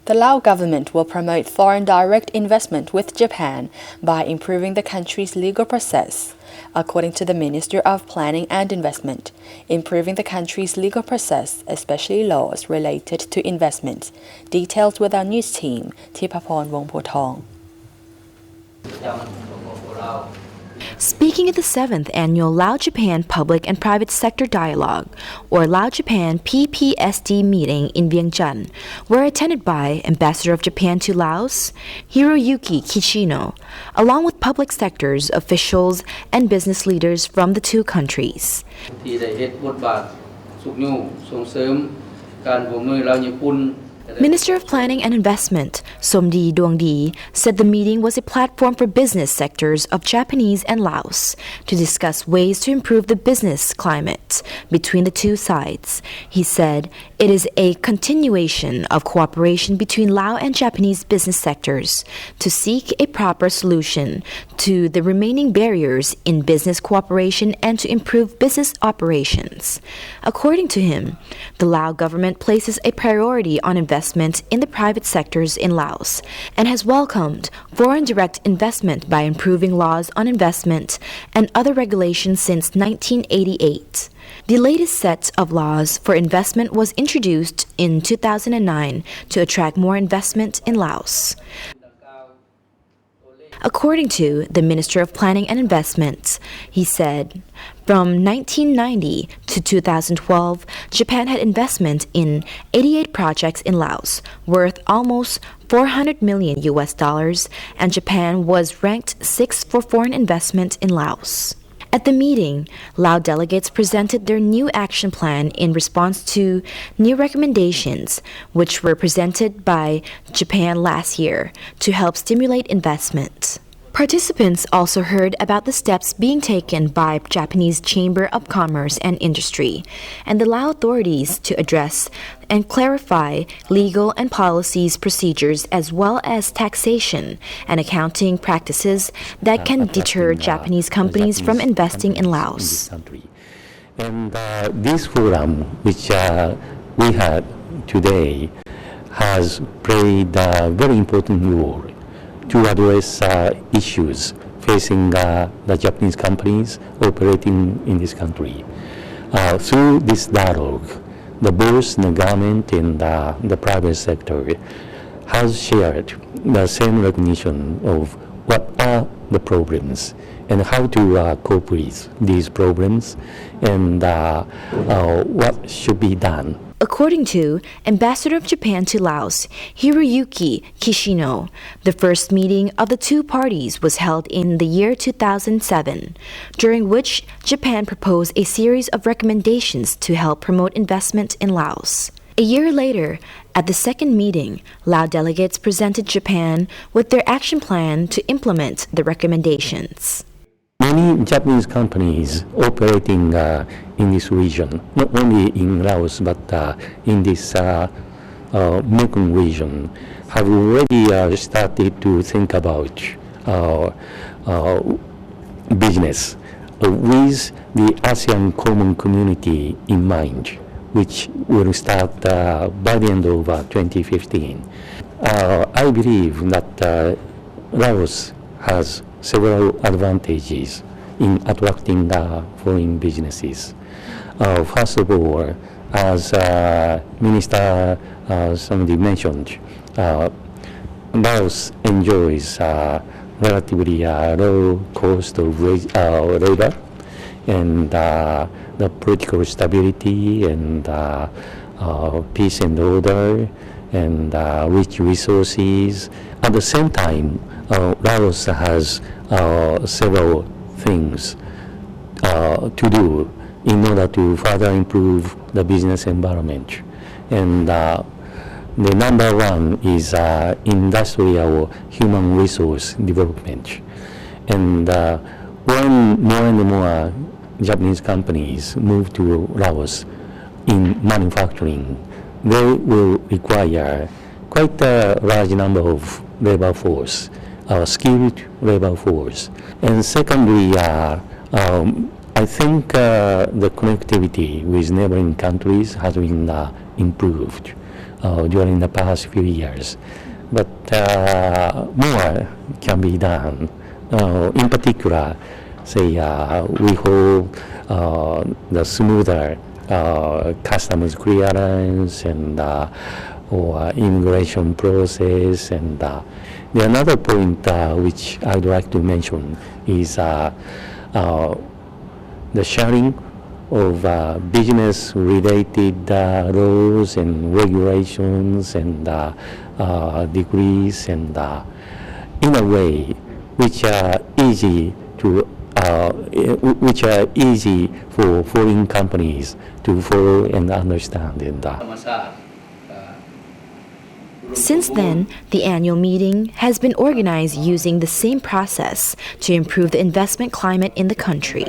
The Lao government will promote foreign direct investment with Japan by improving the country's legal process. According to the Minister of Planning and Investment, improving the country's legal process, especially laws related to investment. Details with our news team, Thipphaphone Vongphothong. Speaking at the 7th Annual Lao-Japan Public and Private Sector Dialogue, or Lao-Japan PPSD meeting in Vientiane, were attended by Ambassador of Japan to Laos, Hiroyuki Kishino, along with public sectors, officials, and business leaders from the two countries. Minister of Planning and Investment, Somdy Duangdy, said the meeting was a platform for business sectors of Japanese and Laos to discuss ways to improve the business climate between the two sides. He said it is a continuation of cooperation between Lao and Japanese business sectors to seek a proper solution to the remaining barriers in business cooperation and to improve business operations. According to him, the Lao government places a priority on investment in the private sectors in Laos and has welcomed foreign direct investment by improving laws on investment and other regulations since 1988. The latest set of laws for investment was introduced in 2009 to attract more investment in Laos. According to the Minister of Planning and Investment, he said, from 1990 to 2012, Japan had investment in 88 projects in Laos, worth almost $400 million, and Japan was ranked 6th for foreign investment in Laos. At the meeting, Lao delegates presented their new action plan in response to new recommendations, which were presented by Japan last year to help stimulate investment. Participants also heard about the steps being taken by Japanese Chamber of Commerce and Industry and the Lao authorities to address and clarify legal and policies procedures as well as taxation and accounting practices that can deter Japanese companies from investing in Laos. And this forum, which we had today, has played a very important role to address issues facing the Japanese companies operating in this country. Through this dialogue, both the government and the private sector has shared the same recognition of what are the problems and how to cope with these problems and what should be done. According to Ambassador of Japan to Laos, Hiroyuki Kishino, the first meeting of the two parties was held in the year 2007, during which Japan proposed a series of recommendations to help promote investment in Laos. A year later, at the second meeting, Lao delegates presented Japan with their action plan to implement the recommendations. Many Japanese companies operating in this region, not only in Laos but in this Mekong region, have already started to think about business with the ASEAN Common Community in mind, which will start by the end of 2015. I believe that Laos has several advantages in attracting foreign businesses. First of all, as Minister Somdy mentioned, Laos enjoys relatively low cost of labor and the political stability and peace and order and rich resources. At the same time, Laos has several things to do in order to further improve the business environment. And the number one is industrial human resource development. And when more and more Japanese companies move to Laos in manufacturing, they will require quite a large number of labor force, skilled labor force. And secondly, I think the connectivity with neighboring countries has been improved. during the past few years. But more can be done. In particular, say we hope the smoother customs clearance and or immigration process. And the another point which I'd like to mention is the sharing of business-related laws and regulations and decrees, and in a way which are easy to which are easy for foreign companies to follow and understand. Since then, the annual meeting has been organized using the same process to improve the investment climate in the country.